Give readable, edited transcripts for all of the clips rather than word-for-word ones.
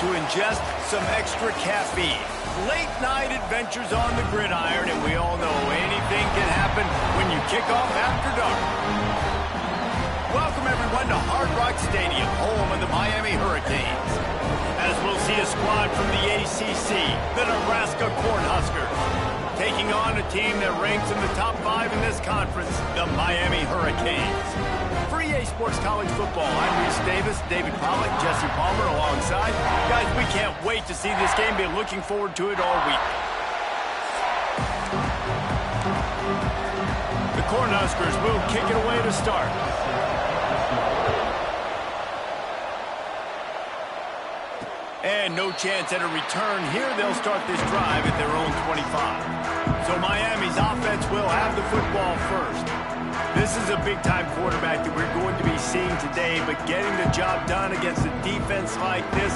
to ingest some extra caffeine. Late night adventures on the gridiron, and we all know anything can happen when you kick off after dark. Welcome everyone to Hard Rock Stadium, home of the Miami Hurricanes. As we'll see a squad from the ACC, the Nebraska Cornhuskers, taking on a team that ranks in the top 5 in this conference, the Miami Hurricanes. For EA Sports College Football, I'm Reese Davis, David Pollack, Jesse Palmer alongside. Guys, we can't wait to see this game. Been looking forward to it all week. The Cornhuskers will kick it away to start. And no chance at a return here. They'll start this drive at their own 25. So Miami's offense will have the football first. This is a big-time quarterback that we're going to be seeing today, but getting the job done against a defense like this,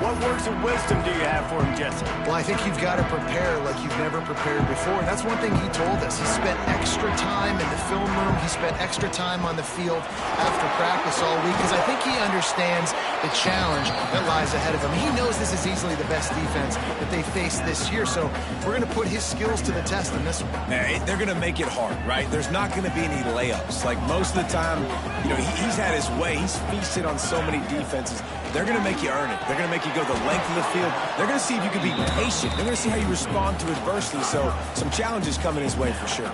what words of wisdom do you have for him, Jesse? Well, I think you've got to prepare like you've never prepared before. And that's one thing he told us. He spent extra time in the film room. He spent extra time on the field after practice all week because I think he understands the challenge that lies ahead of him. He knows this is easily the best defense that they face this year. So we're going to put his skills to the test in this one. They're going to make it hard, right? There's not going to be any layups. Like most of the time, you know, he's had his way. He's feasted on so many defenses. They're going to make you earn it. They're going to make you go the length of the field. They're going to see if you can be patient. They're going to see how you respond to adversity. So some challenges coming his way for sure.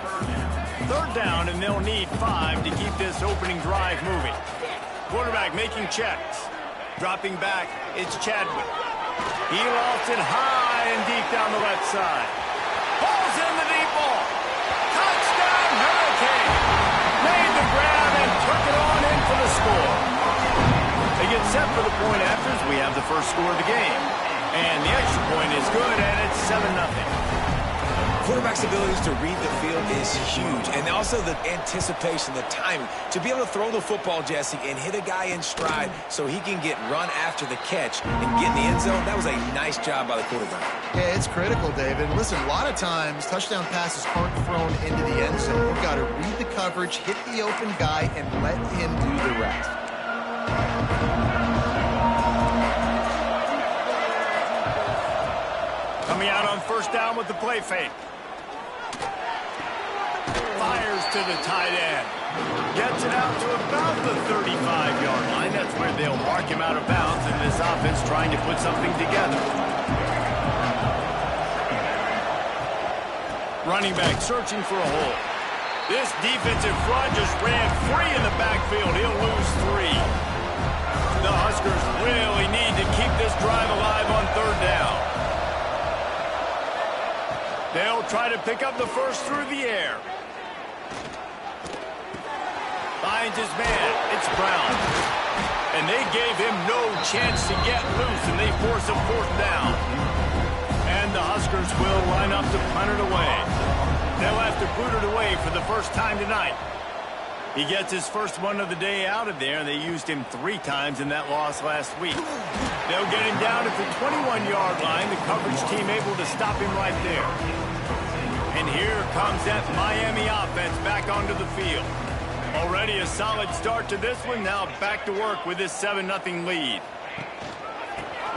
Third down, and they'll need 5 to keep this opening drive moving. Quarterback making checks. Dropping back, it's Chadwick. He lost it high and deep down the left side. Ball's in the deep ball. Touchdown, Hurricane. Made the grab and took it on in for the score. They get set for the point afters. We have the first score of the game. And the extra point is good, and it's 7-0. Quarterback's abilities to read the field is huge. And also the anticipation, the timing. To be able to throw the football, Jesse, and hit a guy in stride so he can get run after the catch and get in the end zone, that was a nice job by the quarterback. Yeah, it's critical, David. Listen, a lot of times touchdown passes aren't thrown into the end zone. You've got to read the coverage, hit the open guy, and let him do the rest. Coming out on first down with the play fake. Fires to the tight end. Gets it out to about the 35-yard line. That's where they'll mark him out of bounds, and this offense trying to put something together. Running back searching for a hole. This defensive front just ran free in the backfield. He'll lose 3. The Huskers really need to keep this drive alive on third down. They'll try to pick up the first through the air. Finds his man. It's Brown. And they gave him no chance to get loose, and they force a fourth down. And the Huskers will line up to punt it away. They'll have to boot it away for the first time tonight. He gets his first one of the day out of there. They used him 3 times in that loss last week. They'll get him down at the 21-yard line. The coverage team able to stop him right there. And here comes that Miami offense back onto the field. Already a solid start to this one. Now back to work with this 7-0 lead.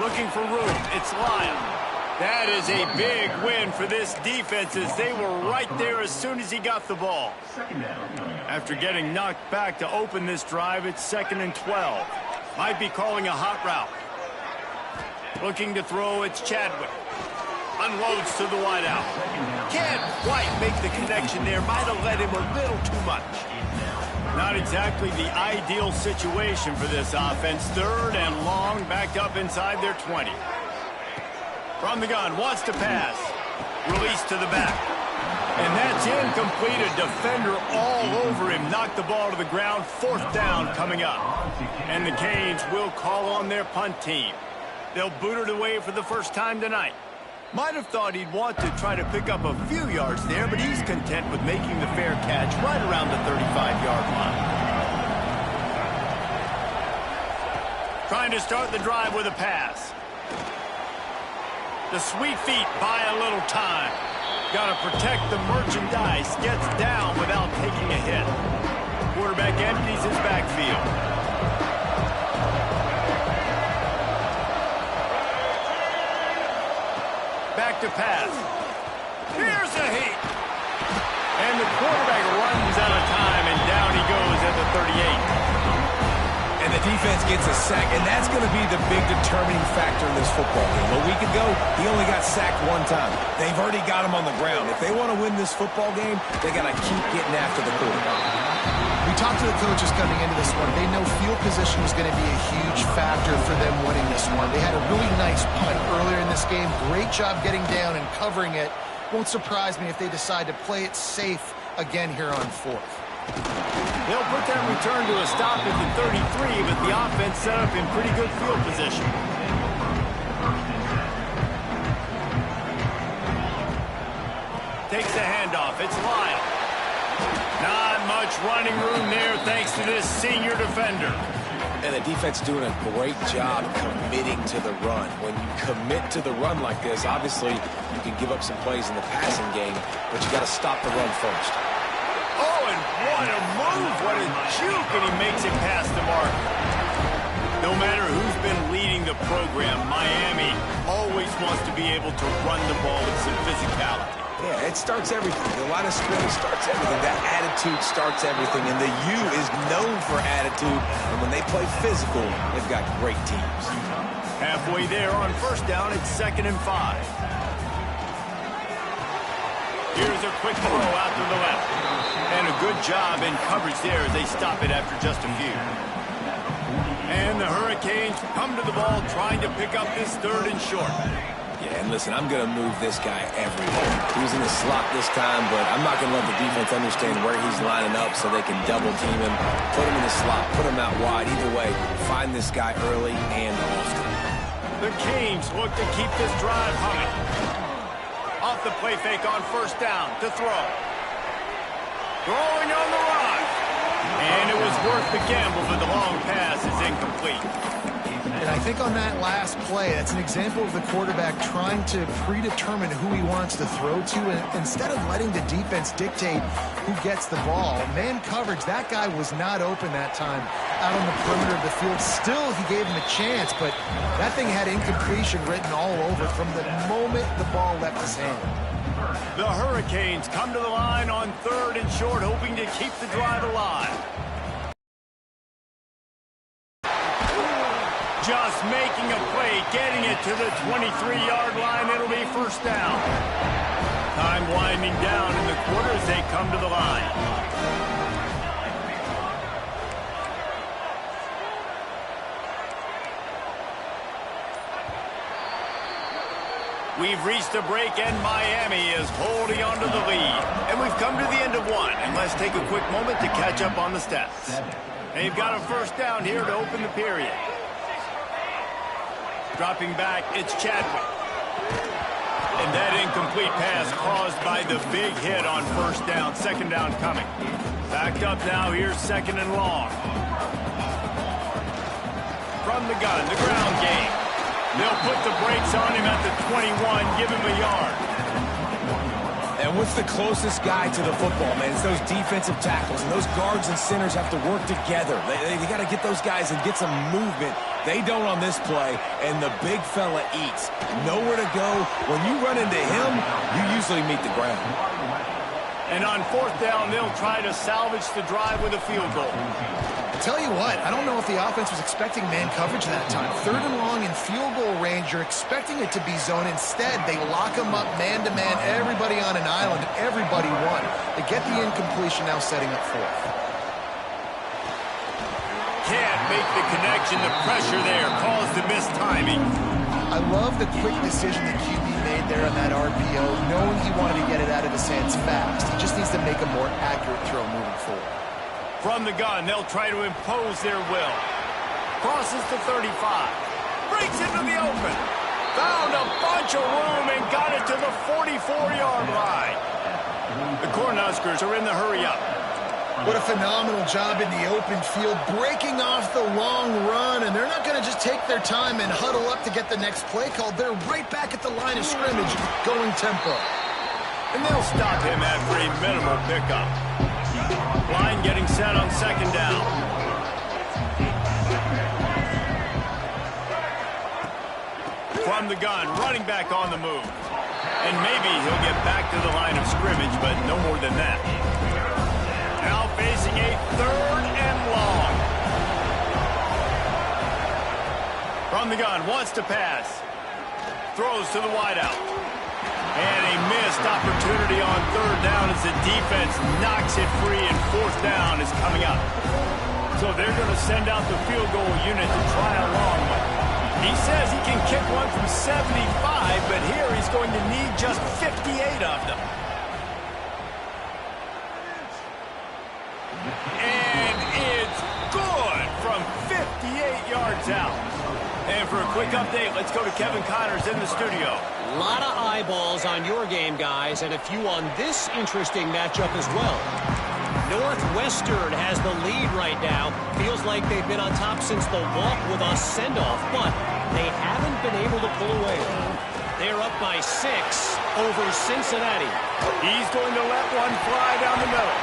Looking for room. It's Lyle. That is a big win for this defense as they were right there as soon as he got the ball. After getting knocked back to open this drive, it's 2nd and 12. Might be calling a hot route. Looking to throw, it's Chadwick. Unloads to the wideout. Can't quite make the connection there. Might have led him a little too much. Not exactly the ideal situation for this offense. 3rd and long, backed up inside their 20. From the gun, wants to pass. Release to the back. And that's incomplete. A defender all over him. Knocked the ball to the ground. 4th down coming up. And the Canes will call on their punt team. They'll boot it away for the first time tonight. Might have thought he'd want to try to pick up a few yards there, but he's content with making the fair catch right around the 35-yard line. Trying to start the drive with a pass. The sweet feet buy a little time. Got to protect the merchandise. Gets down without taking a hit. Quarterback empties his backfield. back to pass. Here's a heat. And the quarterback runs out of time, and down he goes at the 38. And the defense gets a sack, and that's going to be the big determining factor in this football game. A week ago, he only got sacked one time. They've already got him on the ground. If they want to win this football game, they got to keep getting after the quarterback. We talked to the coaches coming into this one. They know field position was going to be a huge factor for them winning this one. They had a really nice punt earlier in this game. Great job getting down and covering it. Won't surprise me if they decide to play it safe again here on fourth. They'll put that return to a stop at the 33, but the offense set up in pretty good field position. Takes the handoff. It's Lyle. Not much running room there thanks to this senior defender. And the defense doing a great job committing to the run. When you commit to the run like this, obviously you can give up some plays in the passing game, but you got to stop the run first. Oh, and what a move, what a juke, and he makes it past the mark. No matter who's been leading the program, Miami always wants to be able to run the ball with some physicality. Yeah, it starts everything. The line of scrimmage starts everything. That attitude starts everything, and the U is known for attitude, and when they play physical, they've got great teams. Halfway there on first down, it's 2nd and 5. Here's a quick throw out to the left. And a good job in coverage there as they stop it after just a few. And the Hurricanes come to the ball trying to pick up this 3rd and short. Yeah, and listen, I'm going to move this guy everywhere. He was in the slot this time, but I'm not going to let the defense understand where he's lining up so they can double team him, put him in the slot, put him out wide. Either way, find this guy early and often. The Canes look to keep this drive humming. Off the play fake on first down to throw. Throwing on the run. And it was worth the gamble, but the long pass is incomplete. And I think on that last play, that's an example of the quarterback trying to predetermine who he wants to throw to. And instead of letting the defense dictate who gets the ball, man coverage, that guy was not open that time out on the perimeter of the field. Still, he gave him a chance, but that thing had incompletion written all over from the moment the ball left his hand. The Hurricanes come to the line on 3rd and short, hoping to keep the drive alive. Just making a play, getting it to the 23-yard line. It'll be first down. Time winding down in the quarter as they come to the line. We've reached a break, and Miami is holding on to the lead. And we've come to the end of one. And let's take a quick moment to catch up on the stats. They've got a first down here to open the period. Dropping back, it's Chadwick. And that incomplete pass caused by the big hit on first down. 2nd down coming. Backed up now, here's 2nd and long. From the gun, the ground game. They'll put the brakes on him at the 21, give him a yard. And what's the closest guy to the football, man? It's those defensive tackles, and those guards and centers have to work together. They got to get those guys and get some movement. They don't on this play, and the big fella eats. Nowhere to go. When you run into him, you usually meet the ground. And on 4th down, they'll try to salvage the drive with a field goal. I tell you what, I don't know if the offense was expecting man coverage that time. 3rd and long in field goal range, you're expecting it to be zone. Instead, they lock them up man-to-man, everybody on an island, and everybody won. They get the incompletion, now setting up 4th. Can't make the connection. The pressure there caused the missed timing. I love the quick decision that QB made there on that RPO, knowing he wanted to get it out of his hands fast. He just needs to make a more accurate throw moving forward. From the gun, they'll try to impose their will. Crosses to 35. Breaks into the open. Found a bunch of room and got it to the 44-yard line. The Cornhuskers are in the hurry-up. What a phenomenal job in the open field, breaking off the long run, and they're not going to just take their time and huddle up to get the next play called. They're right back at the line of scrimmage, going tempo. And they'll stop him after a minimal pickup. Line getting set on 2nd down. From the gun, running back on the move. And maybe he'll get back to the line of scrimmage, but no more than that. Now facing a 3rd and long. From the gun, wants to pass. Throws to the wideout. And a missed opportunity on 3rd down as the defense knocks it free, and 4th down is coming up. So they're going to send out the field goal unit to try a long one. He says he can kick one from 75, but here he's going to need just 58 of them. And it's good from 58 yards out. And for a quick update, let's go to Kevin Connors in the studio. A lot of eyeballs on your game, guys, and a few on this interesting matchup as well. Northwestern has the lead right now. Feels like they've been on top since the walk with a send-off, but they haven't been able to pull away. They're up by 6 over Cincinnati. He's going to let one fly down the middle.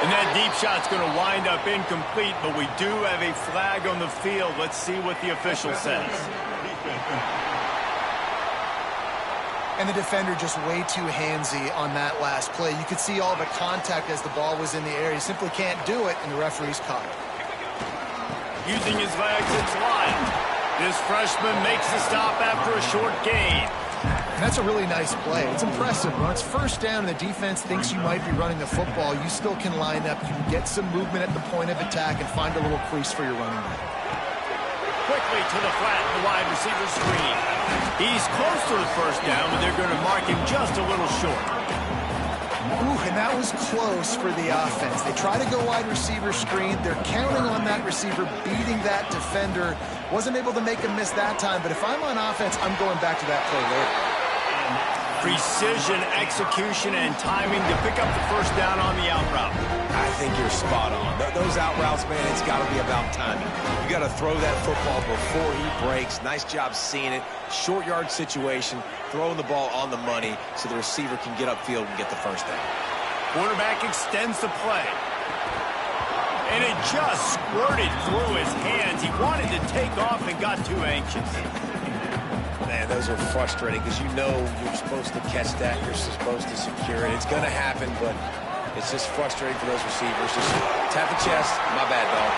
And that deep shot's going to wind up incomplete, but we do have a flag on the field. Let's see what the official says. And the defender just way too handsy on that last play. You could see all the contact as the ball was in the air. He simply can't do it, and the referee's caught it. Using his legs, it's Lyon. This freshman makes the stop after a short gain. And that's a really nice play. It's impressive. When it's 1st down and the defense thinks you might be running the football, you still can line up. You can get some movement at the point of attack and find a little crease for your running back. Quickly to the flat, the wide receiver screen. He's close to the 1st down, but they're going to mark him just a little short. Ooh, and that was close for the offense. They try to go wide receiver screen. They're counting on that receiver beating that defender. Wasn't able to make him miss that time, but if I'm on offense, I'm going back to that play later. Precision, execution, and timing to pick up the 1st down on the out route. I think you're spot on. Those out routes, man, it's got to be about timing. You got to throw that football before he breaks. Nice job seeing it. Short yard situation, throwing the ball on the money so the receiver can get upfield and get the 1st down. Quarterback extends the play. And it just squirted through his hands. He wanted to take off and got too anxious. Man, those are frustrating because you know you're supposed to catch that. You're supposed to secure it. It's going to happen, but it's just frustrating for those receivers. Just tap the chest. My bad, dog.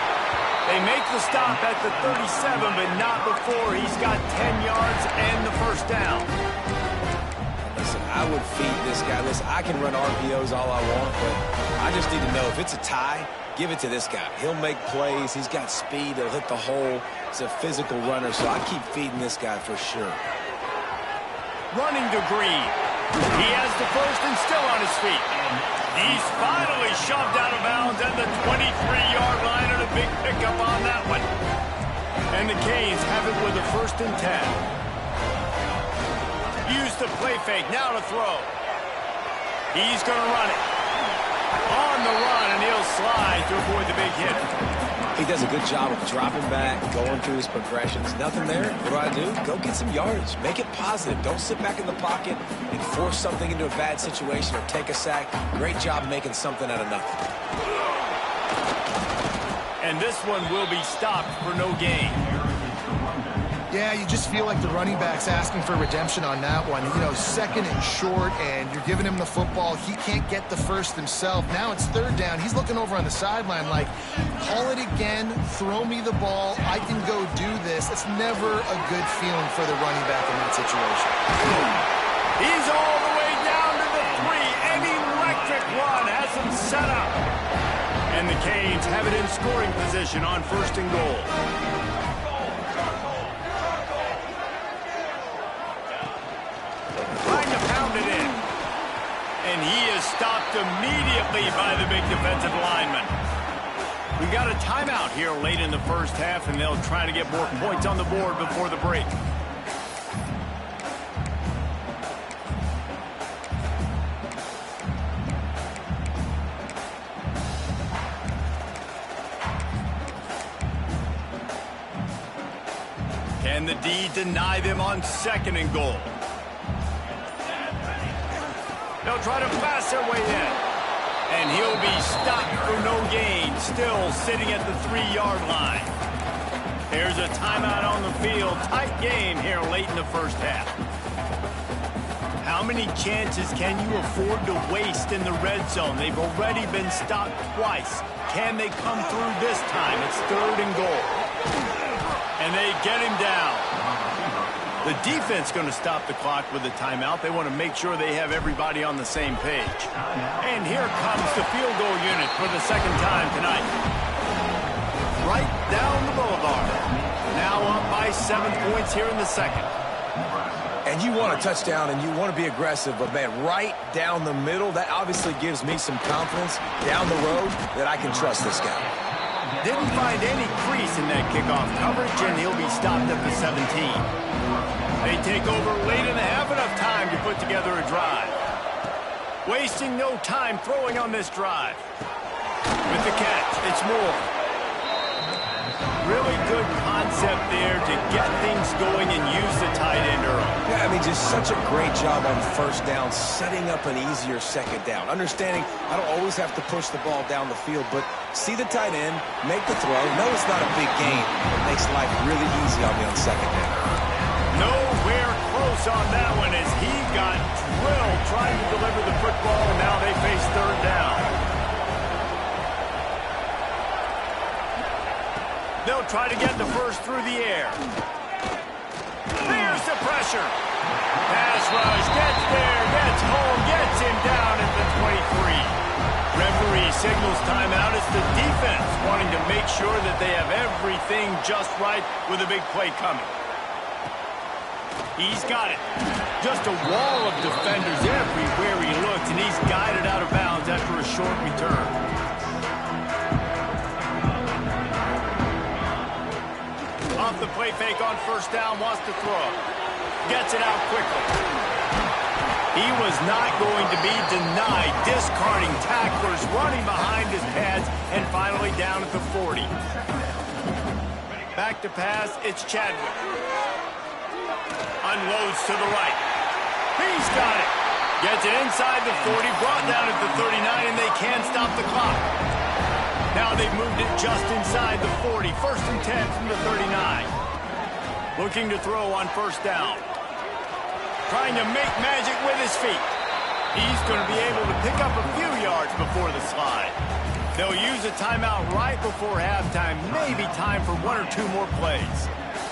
They make the stop at the 37, but not before he's got 10 yards and the 1st down. Listen, I would feed this guy. Listen, I can run RPOs all I want, but I just need to know if it's a tie, give it to this guy. He'll make plays. He's got speed. He'll hit the hole. He's a physical runner, so I keep feeding this guy for sure. Running to Green. He has the 1st and still on his feet. He's finally shoved out of bounds at the 23-yard line, and a big pickup on that one. And the Canes have it with a 1st and 10. Use the play fake, now to throw. He's going to run it. On the run, and he'll slide to avoid the big hit. He does a good job of dropping back, going through his progressions. Nothing there. What do? Go get some yards. Make it positive. Don't sit back in the pocket and force something into a bad situation or take a sack. Great job making something out of nothing. And this one will be stopped for no gain. Yeah, you just feel like the running back's asking for redemption on that one. You know, 2nd and short, and you're giving him the football. He can't get the 1st himself. Now it's 3rd down. He's looking over on the sideline like, call it again, throw me the ball, I can go do this. It's never a good feeling for the running back in that situation. He's all the way down to the 3. An electric run has him set up. And the Canes have it in scoring position on 1st and goal. And he is stopped immediately by the big defensive lineman. We got a timeout here late in the 1st half, and they'll try to get more points on the board before the break. Can the D deny them on 2nd and goal? They'll try to pass their way in. And he'll be stopped for no gain, still sitting at the 3-yard line. There's a timeout on the field. Tight game here late in the 1st half. How many chances can you afford to waste in the red zone? They've already been stopped twice. Can they come through this time? It's 3rd and goal. And they get him down. The defense going to stop the clock with a timeout. They want to make sure they have everybody on the same page. And here comes the field goal unit for the 2nd time tonight. Right down the boulevard. Now up by 7 points here in the 2nd. And you want a touchdown and you want to be aggressive, but man, right down the middle, that obviously gives me some confidence down the road that I can trust this guy. Didn't find any crease in that kickoff coverage, and he'll be stopped at the 17. They take over late and have enough time to put together a drive. Wasting no time throwing on this drive. With the catch, it's Moore. Really good concept there to get things going and use the tight end early. Yeah, I mean, just such a great job on 1st down, setting up an easier 2nd down. Understanding I don't always have to push the ball down the field, but see the tight end, make the throw. No, it's not a big gain. It makes life really easy on me on 2nd down. Nowhere close on that one as he got drilled trying to deliver the football, and now they face 3rd down. They'll try to get the first through the air. There's the pressure. Pass rush, gets there, gets home, gets him down at the 23. Referee signals timeout. It's the defense wanting to make sure that they have everything just right with a big play coming. He's got it. Just a wall of defenders everywhere he looks, and he's guided out of bounds after a short return. Off the play fake on 1st down, wants to throw. Gets it out quickly. He was not going to be denied, discarding tacklers, running behind his pads, and finally down at the 40. Back to pass, it's Chadwick. Unloads to the right. He's got it. Gets it inside the 40, brought down at the 39, and they can't stop the clock. Now they've moved it just inside the 40. 1st and 10 from the 39. Looking to throw on 1st down. Trying to make magic with his feet. He's going to be able to pick up a few yards before the slide. They'll use a timeout right before halftime. Maybe time for 1 or 2 more plays.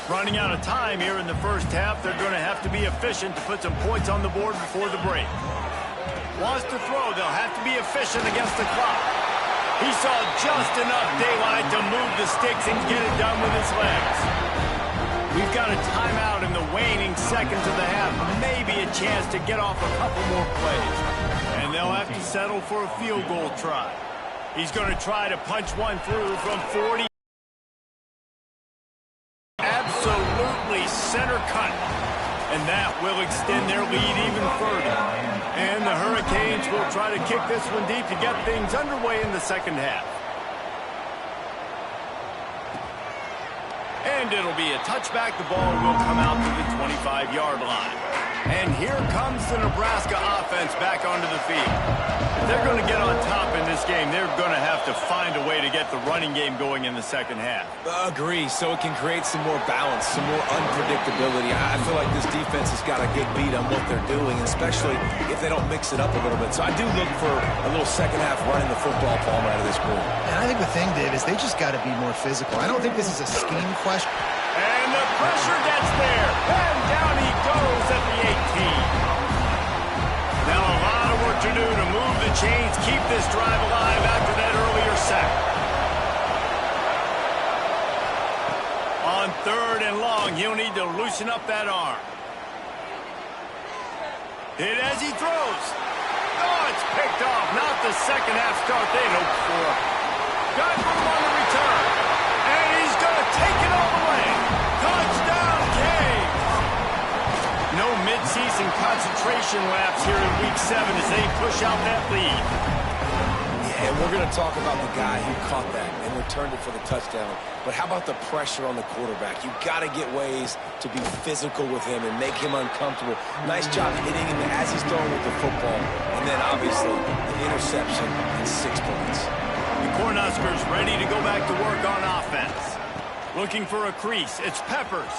Running out of time here in the 1st half. They're going to have to be efficient to put some points on the board before the break. Wants to throw. They'll have to be efficient against the clock. He saw just enough daylight to move the sticks and get it done with his legs. We've got a timeout in the waning seconds of the half. Maybe a chance to get off a couple more plays. And they'll have to settle for a field goal try. He's going to try to punch one through from 40. Absolutely center cut. And that will extend their lead even further. And the Hurricanes will try to kick this one deep to get things underway in the 2nd half. And it'll be a touchback. The ball will come out to the 25-yard line. And here comes the Nebraska offense back onto the field. If they're going to get on top in this game, they're going to have to find a way to get the running game going in the 2nd half. Agree, so it can create some more balance, some more unpredictability. I feel like this defense has got a good beat on what they're doing, especially if they don't mix it up a little bit. So I do look for a little 2nd half running the football Palmer out of this group. And I think the thing, Dave, is they just got to be more physical. I don't think this is a scheme question. And the pressure gets there. And down he goes at the 18. Now a lot of work to do to move the chains, keep this drive alive after that earlier sack. On 3rd and long, he'll need to loosen up that arm. Hit as he throws. Oh, it's picked off. Not the 2nd half start they'd hoped for. Got room on the return. And he's going to take it all the way. Touchdown, Canes. No mid-season concentration laps here in Week 7 as they push out that lead. Yeah, and we're going to talk about the guy who caught that and returned it for the touchdown. But how about the pressure on the quarterback? You've got to get ways to be physical with him and make him uncomfortable. Nice job hitting him as he's throwing with the football. And then, obviously, the interception and 6 points. The Cornhuskers ready to go back to work on offense. Looking for a crease. It's Peppers.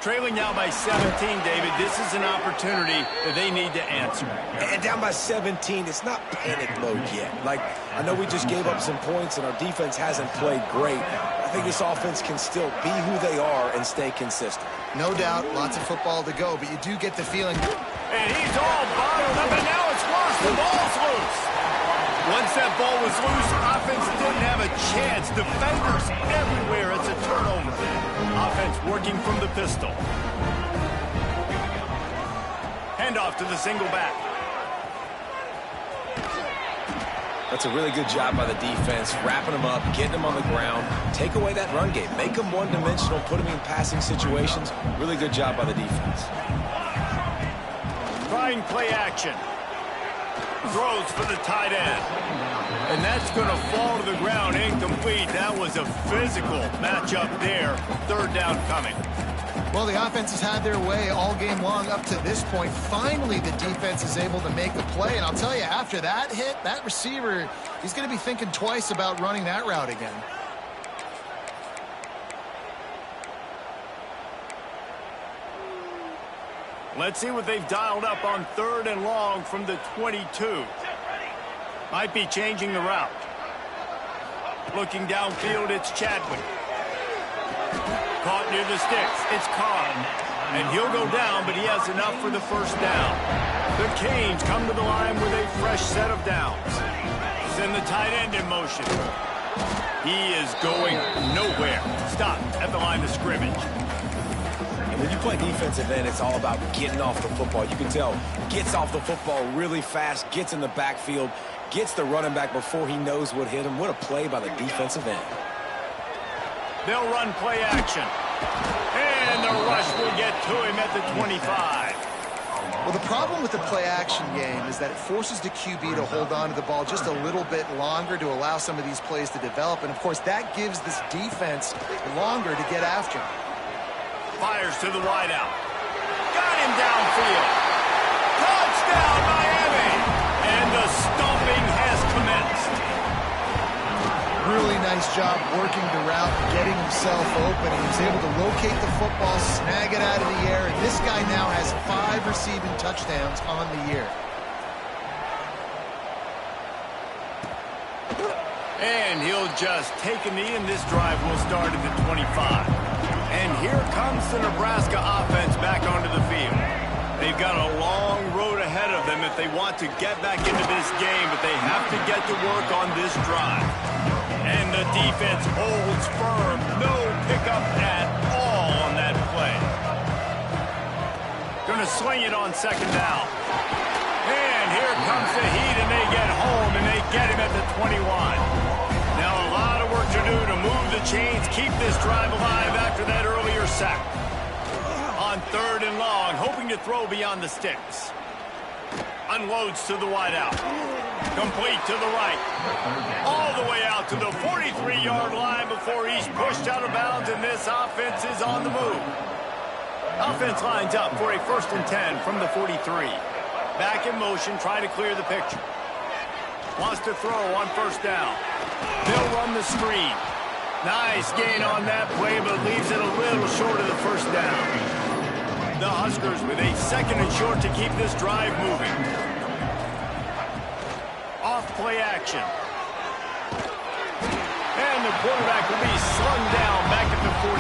Trailing now by 17, David. This is an opportunity that they need to answer. And down by 17, it's not panic mode yet. Like, I know we just gave up some points and our defense hasn't played great. I think this offense can still be who they are and stay consistent. No doubt, lots of football to go, but you do get the feeling. And he's all bottled up, and now it's lost. The ball's loose. Once that ball was loose, offense didn't have a chance. Defenders everywhere. It's a turnover. Offense working from the pistol. Handoff to the single back. That's a really good job by the defense, wrapping them up, getting them on the ground. Take away that run game. Make them one-dimensional, put them in passing situations. Really good job by the defense. Trying play action. Throws for the tight end. And that's going to fall to the ground incomplete. That was a physical matchup there. Third down coming. Well, the offense has had their way all game long up to this point. Finally, the defense is able to make a play. And I'll tell you, after that hit, that receiver, he's going to be thinking twice about running that route again. Let's see what they've dialed up on 3rd and long from the 22. Might be changing the route. Looking downfield, it's Chadwick. Caught near the sticks. It's Carr. And he'll go down, but he has enough for the first down. The Canes come to the line with a fresh set of downs. Send the tight end in motion. He is going nowhere. Stopped at the line of scrimmage. And when you play defensive end, it's all about getting off the football. You can tell, gets off the football really fast, gets in the backfield, gets the running back before he knows what hit him. What a play by the defensive end. They'll run play action. And the rush will get to him at the 25. Well, the problem with the play action game is that it forces the QB to hold on to the ball just a little bit longer to allow some of these plays to develop. And, of course, that gives this defense longer to get after him. Fires to the wideout. Got him downfield. Touchdown, Miami! And the stomping has commenced. Really nice job working the route, getting himself open. He was able to locate the football, snag it out of the air, and this guy now has 5 receiving touchdowns on the year. And he'll just take a knee, and this drive will start at the 25. And here comes the Nebraska offense back onto the field. They've got a long road ahead of them if they want to get back into this game, but they have to get to work on this drive. And the defense holds firm. No pickup at all on that play. Gonna swing it on 2nd down. And here comes the heat, and they get home, and they get him at the 21. Now a lot of work to do to move the chains, keep this drive alive after that earlier sack. On 3rd and long, hoping to throw beyond the sticks. Unloads to the wideout. Complete to the right. All the way out to the 43-yard line before he's pushed out of bounds, and this offense is on the move. Offense lines up for a 1st and 10 from the 43. Back in motion, trying to clear the picture. Wants to throw on 1st down. They'll run the screen. Nice gain on that play, but leaves it a little short of the 1st down. The Huskers with a 2nd and short to keep this drive moving. Off play action. And the quarterback will be slung down back at the 43.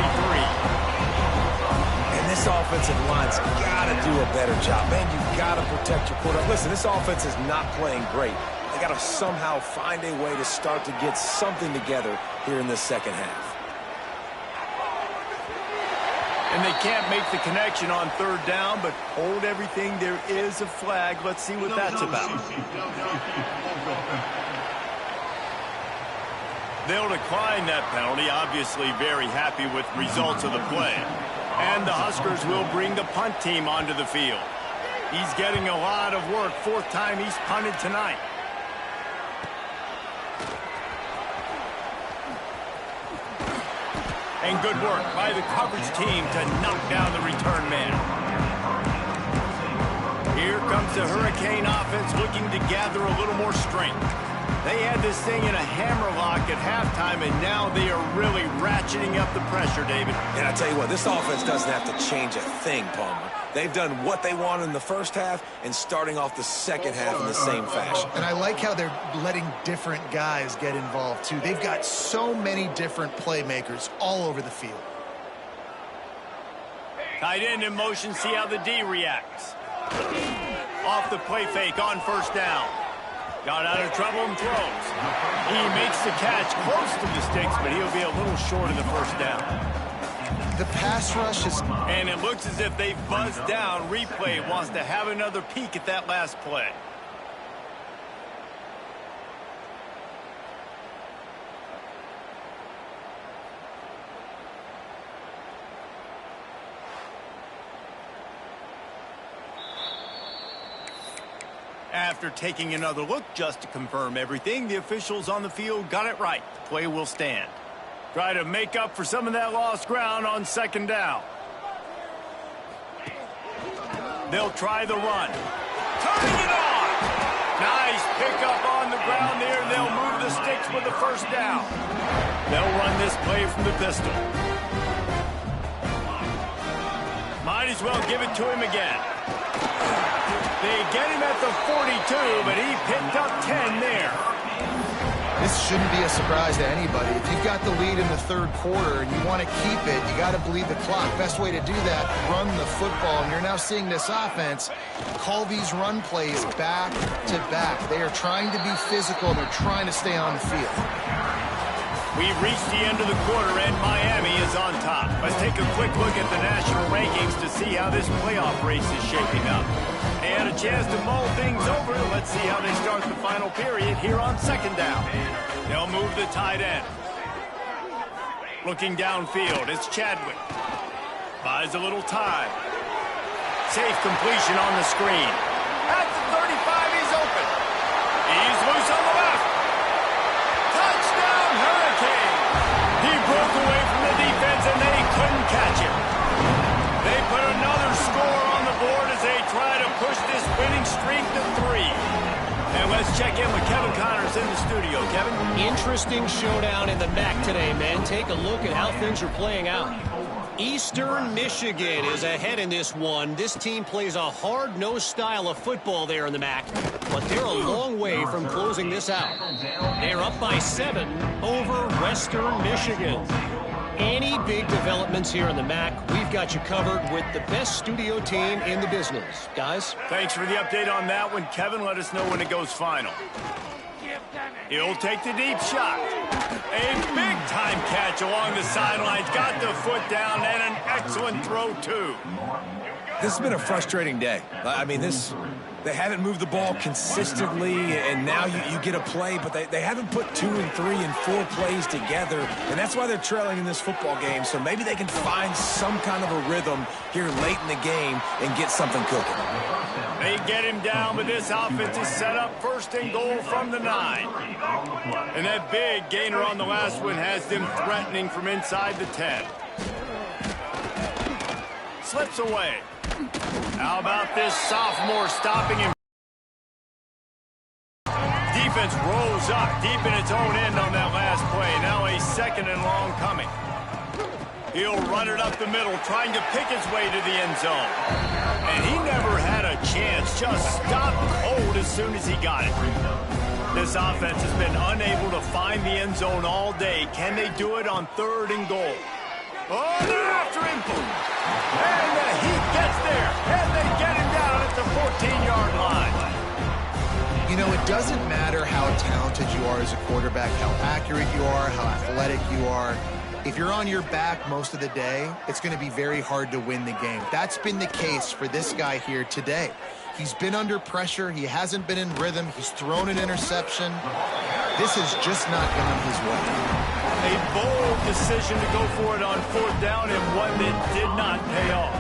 And this offensive line's got to do a better job. Man, you've got to protect your quarterback. Listen, this offense is not playing great. They got to somehow find a way to start to get something together here in this 2nd half. And they can't make the connection on 3rd down, but hold everything. There is a flag. Let's see what that's about. They'll decline that penalty. Obviously very happy with results of the play. And the Huskers will bring the punt team onto the field. He's getting a lot of work. 4th time he's punted tonight. And good work by the coverage team to knock down the return man. Here comes the Hurricane offense looking to gather a little more strength. They had this thing in a hammerlock at halftime, and now they are really ratcheting up the pressure, David. And I tell you what, this offense doesn't have to change a thing, Palmer. They've done what they wanted in the first half and starting off the second half in the same fashion. And I like how they're letting different guys get involved, too. They've got so many different playmakers all over the field. Tight end in motion, see how the D reacts. Off the play fake on first down. Got out of trouble and throws. He makes the catch close to the sticks, but he'll be a little short of the first down. The pass rush is... And it looks as if they've buzzed down. Replay wants to have another peek at that last play. After taking another look just to confirm everything, the officials on the field got it right. The play will stand. Try to make up for some of that lost ground on second down. They'll try the run. Turning it on! Nice pickup on the ground there. They'll move the sticks with the first down. They'll run this play from the pistol. Might as well give it to him again. They get him at the 42, but he picked up 10 there. This shouldn't be a surprise to anybody. If you've got the lead in the third quarter and you want to keep it, you got to bleed the clock. Best way to do that, run the football. And you're now seeing this offense call these run plays back to back. They are trying to be physical. They're trying to stay on the field. We've reached the end of the quarter, and Miami is on top. Let's take a quick look at the national rankings to see how this playoff race is shaping up. They had a chance to mull things over. Let's see how they start the final period here on second down. They'll move the tight end. Looking downfield, it's Chadwick. Buys a little time. Safe completion on the screen. At the 35, he's open. He's loose on the left. Touchdown, Hurricane! He broke away from the defense, and they couldn't catch him. They put another score on the board as they try to push this winning streak to 3. And let's check in with Kevin Connors in the studio. Kevin? Interesting showdown in the MAC today, men. Take a look at how things are playing out. Eastern Michigan is ahead in this one. This team plays a hard-nosed style of football there in the MAC, but they're a long way from closing this out. They're up by 7 over Western Michigan. Any big developments here in the MAC, we've got you covered with the best studio team in the business. Guys? Thanks for the update on that one, Kevin. Let us know when it goes final. He'll take the deep shot. A big-time catch along the sidelines. Got the foot down, and an excellent throw, too. This has been a frustrating day. I mean, they haven't moved the ball consistently, and now you get a play, but they haven't put 2 and 3 and 4 plays together, and that's why they're trailing in this football game. So maybe they can find some kind of a rhythm here late in the game and get something cooking. They get him down, but this offense is set up first and goal from the 9. And that big gainer on the last one has them threatening from inside the 10. Slips away. How about this sophomore stopping him? Defense rolls up deep in its own end on that last play. Now a second and long coming. He'll run it up the middle, trying to pick his way to the end zone. And he never had a chance, just stopped cold as soon as he got it. This offense has been unable to find the end zone all day. Can they do it on 3rd and goal? Oh, they're after him. And the Heat gets there. And they get him down at the 14-yard line. You know, it doesn't matter how talented you are as a quarterback, how accurate you are, how athletic you are. If you're on your back most of the day, it's going to be very hard to win the game. That's been the case for this guy here today. He's been under pressure. He hasn't been in rhythm. He's thrown an interception. This has just not gone his way. A bold decision to go for it on 4th down and one that did not pay off.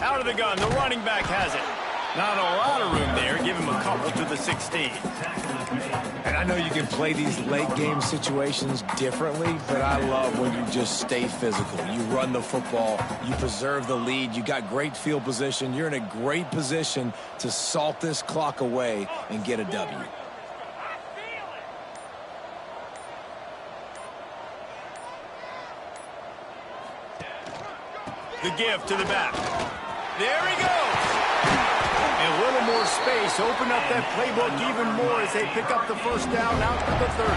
Out of the gun, the running back has it. Not a lot of room there. Give him a couple to the 16. And I know you can play these late game situations differently, but I love when you just stay physical. You run the football, you preserve the lead, you got great field position, you're in a great position to salt this clock away and get a W. The give to the back. There he goes. And a little more space. Open up that playbook even more as they pick up the first down out to the 30.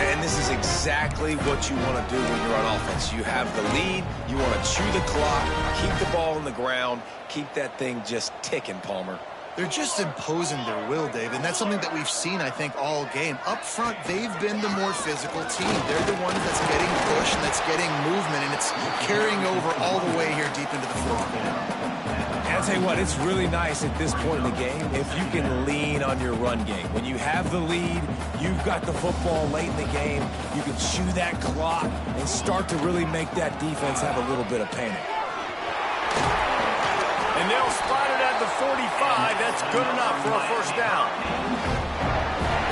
And this is exactly what you want to do when you're on offense. You have the lead. You want to chew the clock, keep the ball on the ground, keep that thing just ticking, Palmer. They're just imposing their will, Dave, and that's something that we've seen, I think, all game. Up front, they've been the more physical team. They're the ones that's getting pushed and that's getting movement, and it's carrying over all the way here deep into the fourth quarter. And I'll tell you what, it's really nice at this point in the game if you can lean on your run game. When you have the lead, you've got the football late in the game, you can chew that clock and start to really make that defense have a little bit of panic. And they'll spot it at the 45. That's good enough for a first down.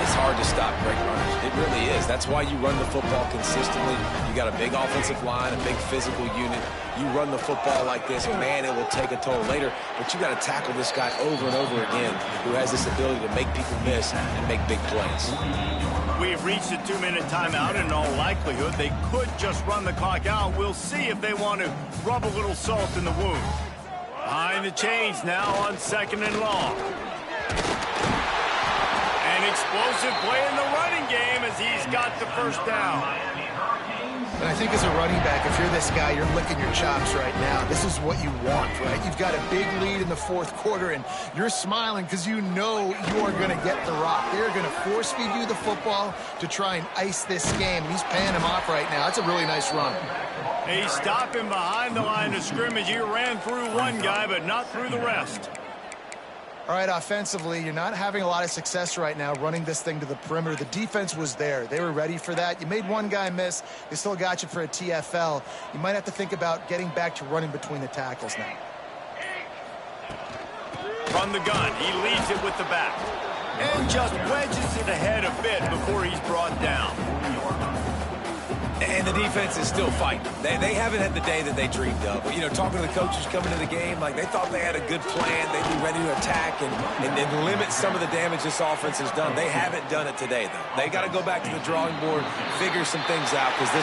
It's hard to stop great runners. It really is. That's why you run the football consistently. You got a big offensive line, a big physical unit. You run the football like this, man, it will take a toll later. But you got to tackle this guy over and over again who has this ability to make people miss and make big plays. We've reached a 2-minute timeout. In all likelihood, they could just run the clock out. We'll see if they want to rub a little salt in the wound. Behind the chains now on 2nd and long. An explosive play in the running game as he's got the first down. And I think as a running back, if you're this guy, you're licking your chops right now. This is what you want, right? You've got a big lead in the fourth quarter, and you're smiling because you know you are going to get the rock. They're going to force feed you the football to try and ice this game. He's paying him off right now. That's a really nice run. He's stopping behind the line of scrimmage. He ran through one guy, but not through the rest. All right, offensively, you're not having a lot of success right now running this thing to the perimeter. The defense was there. They were ready for that. You made one guy miss. They still got you for a TFL. You might have to think about getting back to running between the tackles now. From the gun, he leaves it with the back. And just wedges it ahead a bit before he's brought down. And the defense is still fighting. They haven't had the day that they dreamed of. But, you know, talking to the coaches coming to the game, like they thought they had a good plan. They'd be ready to attack and limit some of the damage this offense has done. They haven't done it today, though. They got to go back to the drawing board, figure some things out, because this